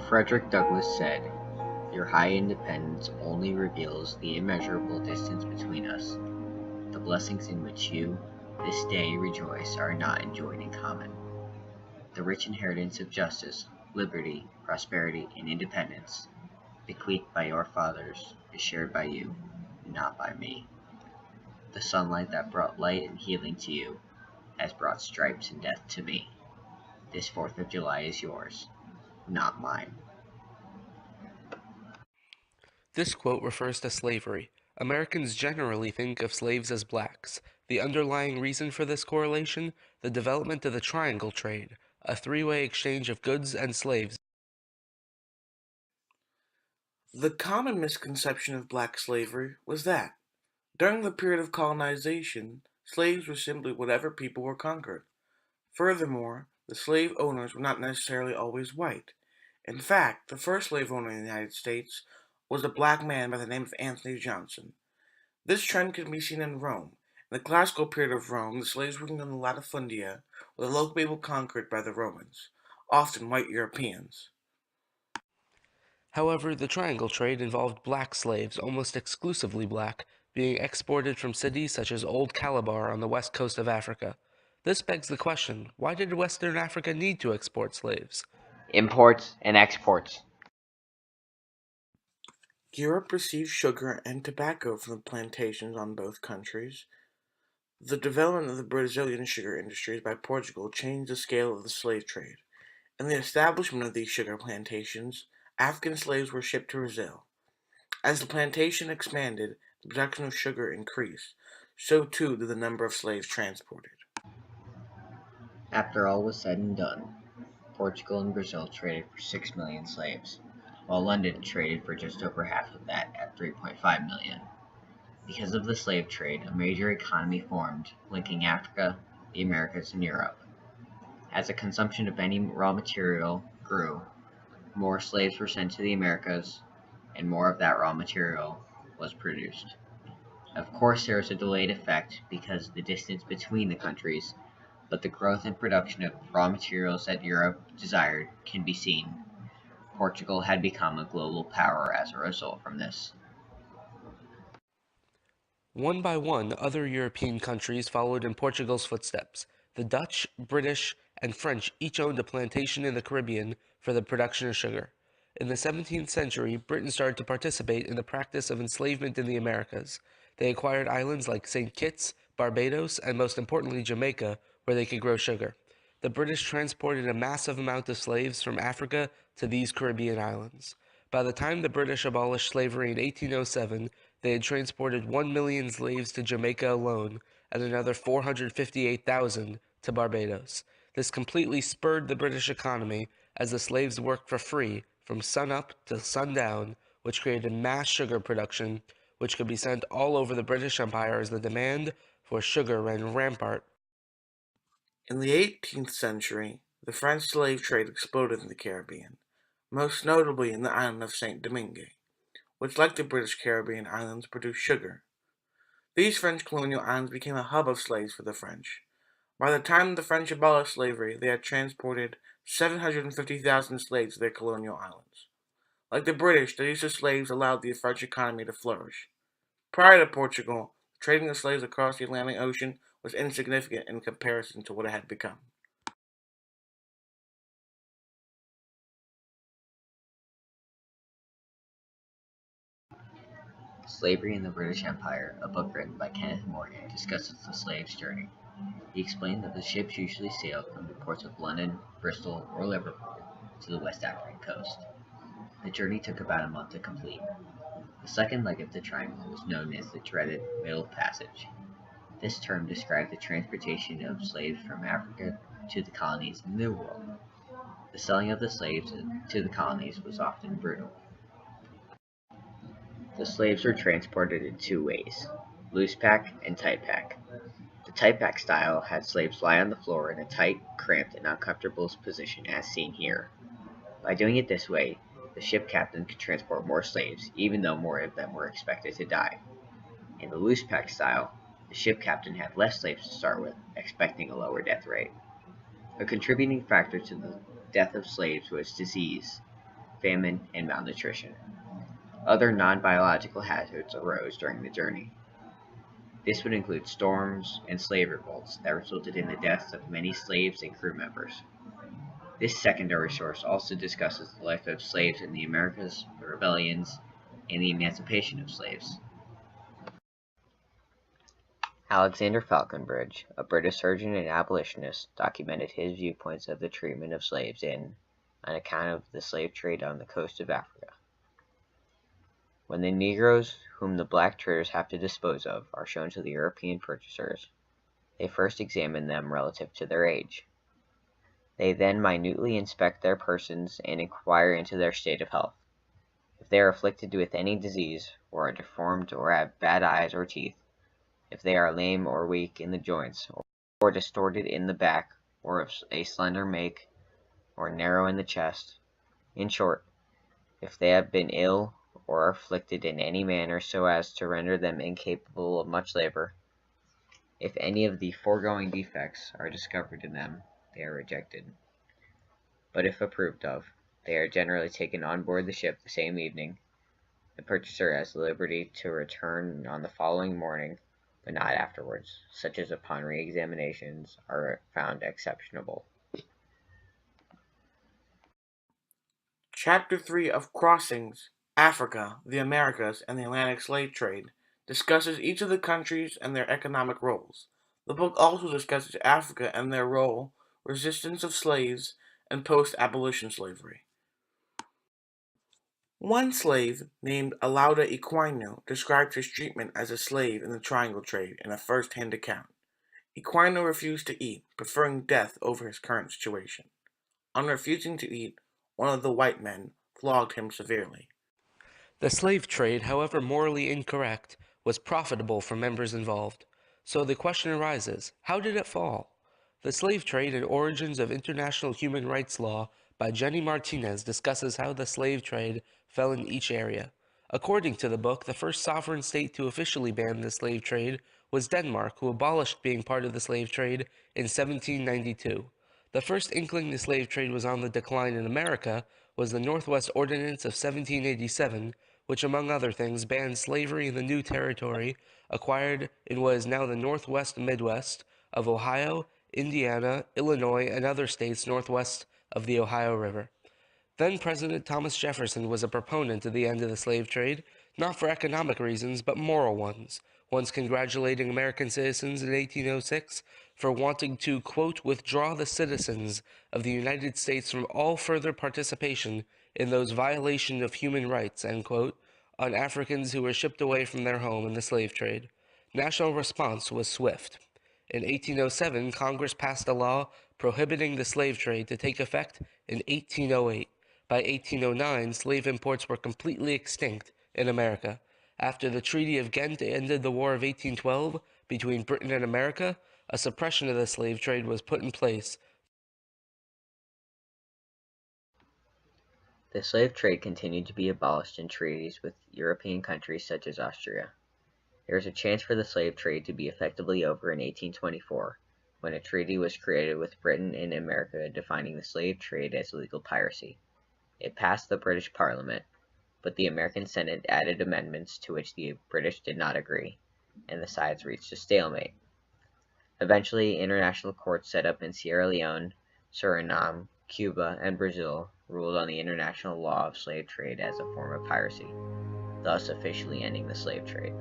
Frederick Douglass said, "Your high independence only reveals the immeasurable distance between us. The blessings in which you, this day, rejoice are not enjoyed in common. The rich inheritance of justice, liberty, prosperity, and independence, bequeathed by your fathers, is shared by you, not by me. The sunlight that brought light and healing to you has brought stripes and death to me. This 4th of July is yours, not mine." This quote refers to slavery. Americans generally think of slaves as blacks. The underlying reason for this correlation? The development of the triangle trade, a three-way exchange of goods and slaves. The common misconception of black slavery was that, during the period of colonization, slaves were simply whatever people were conquered. Furthermore, the slave owners were not necessarily always white. In fact, the first slave owner in the United States was a black man by the name of Anthony Johnson. This trend can be seen in Rome. In the classical period of Rome, the slaves working on the latifundia were the local people conquered by the Romans, often white Europeans. However, the triangle trade involved black slaves, almost exclusively black, being exported from cities such as Old Calabar on the west coast of Africa. This begs the question, why did Western Africa need to export slaves? Imports and exports. Europe received sugar and tobacco from the plantations on both countries. The development of the Brazilian sugar industries by Portugal changed the scale of the slave trade. In the establishment of these sugar plantations, African slaves were shipped to Brazil. As the plantation expanded, the production of sugar increased. So too did the number of slaves transported. After all was said and done, Portugal and Brazil traded for 6 million slaves, while London traded for just over half of that at 3.5 million. Because of the slave trade, a major economy formed, linking Africa, the Americas, and Europe. As the consumption of any raw material grew, more slaves were sent to the Americas, and more of that raw material was produced. Of course, there was a delayed effect because of the distance between the countries, but the growth and production of raw materials that Europe desired can be seen. Portugal had become a global power as a result from this. One by one, other European countries followed in Portugal's footsteps. The Dutch, British, and French each owned a plantation in the Caribbean for the production of sugar. In the 17th century, Britain started to participate in the practice of enslavement in the Americas. They acquired islands like St. Kitts, Barbados, and most importantly Jamaica, where they could grow sugar. The British transported a massive amount of slaves from Africa to these Caribbean islands. By the time the British abolished slavery in 1807, they had transported 1 million slaves to Jamaica alone and another 458,000 to Barbados. This completely spurred the British economy as the slaves worked for free from sunup to sundown, which created mass sugar production, which could be sent all over the British Empire as the demand for sugar ran rampant. In the 18th century, the French slave trade exploded in the Caribbean, most notably in the island of Saint Domingue, which, like the British Caribbean islands, produced sugar. These French colonial islands became a hub of slaves for the French. By the time the French abolished slavery, they had transported 750,000 slaves to their colonial islands. Like the British, the use of slaves allowed the French economy to flourish. Prior to Portugal, trading of slaves across the Atlantic Ocean was insignificant in comparison to what it had become. Slavery in the British Empire, a book written by Kenneth Morgan, discusses the slave's journey. He explained that the ships usually sailed from the ports of London, Bristol, or Liverpool to the West African coast. The journey took about a month to complete. The second leg of the triangle was known as the dreaded Middle Passage. This term described the transportation of slaves from Africa to the colonies in the New World. The selling of the slaves to the colonies was often brutal. The slaves were transported in two ways: loose pack and tight pack. The tight pack style had slaves lie on the floor in a tight, cramped, and uncomfortable position as seen here. By doing it this way, the ship captain could transport more slaves, even though more of them were expected to die. In the loose pack style, the ship captain had less slaves to start with, expecting a lower death rate. A contributing factor to the death of slaves was disease. famine, and malnutrition. Other non-biological hazards arose during the journey. This would include storms and slave revolts that resulted in the deaths of many slaves and crew members. This secondary source also discusses the life of slaves in the Americas, the rebellions, and the emancipation of slaves. Alexander Falconbridge, a British surgeon and abolitionist, documented his viewpoints of the treatment of slaves in An Account of the Slave Trade on the Coast of Africa. When the Negroes whom the black traders have to dispose of are shown to the European purchasers, they first examine them relative to their age. They then minutely inspect their persons and inquire into their state of health. If they are afflicted with any disease, or are deformed, or have bad eyes or teeth, if they are lame or weak in the joints, or distorted in the back, or of a slender make, or narrow in the chest, in short, if they have been ill or are afflicted in any manner so as to render them incapable of much labor, if any of the foregoing defects are discovered in them, they are rejected. But if approved of, they are generally taken on board the ship the same evening. The purchaser has liberty to return on the following morning, but not afterwards, such as upon re-examinations are found exceptionable. Chapter 3 of Crossings, Africa, the Americas, and the Atlantic Slave Trade discusses each of the countries and their economic roles. The book also discusses Africa and their role, resistance of slaves, and post-abolition slavery. One slave, named Alauda Equino, described his treatment as a slave in the triangle trade in a first-hand account. Equino refused to eat, preferring death over his current situation. On refusing to eat, one of the white men flogged him severely. The slave trade, however morally incorrect, was profitable for members involved. So the question arises, how did it fall? The Slave Trade and Origins of International Human Rights Law by Jenny Martinez discusses how the slave trade fell in each area. According to the book, the first sovereign state to officially ban the slave trade was Denmark, who abolished being part of the slave trade in 1792. The first inkling the slave trade was on the decline in America was the Northwest Ordinance of 1787, which among other things banned slavery in the new territory acquired in what is now the Northwest Midwest of Ohio, Indiana, Illinois, and other states northwest of the Ohio River. Then President Thomas Jefferson was a proponent of the end of the slave trade, not for economic reasons, but moral ones, once congratulating American citizens in 1806 for wanting to, quote, withdraw the citizens of the United States from all further participation in those violations of human rights, end quote, on Africans who were shipped away from their home in the slave trade. National response was swift. In 1807, Congress passed a law prohibiting the slave trade to take effect in 1808. By 1809, slave imports were completely extinct in America. After the Treaty of Ghent ended the War of 1812 between Britain and America, a suppression of the slave trade was put in place. The slave trade continued to be abolished in treaties with European countries such as Austria. There was a chance for the slave trade to be effectively over in 1824, when a treaty was created with Britain and America defining the slave trade as legal piracy. It passed the British Parliament, but the American Senate added amendments to which the British did not agree, and the sides reached a stalemate. Eventually, international courts set up in Sierra Leone, Suriname, Cuba, and Brazil ruled on the international law of slave trade as a form of piracy, thus officially ending the slave trade.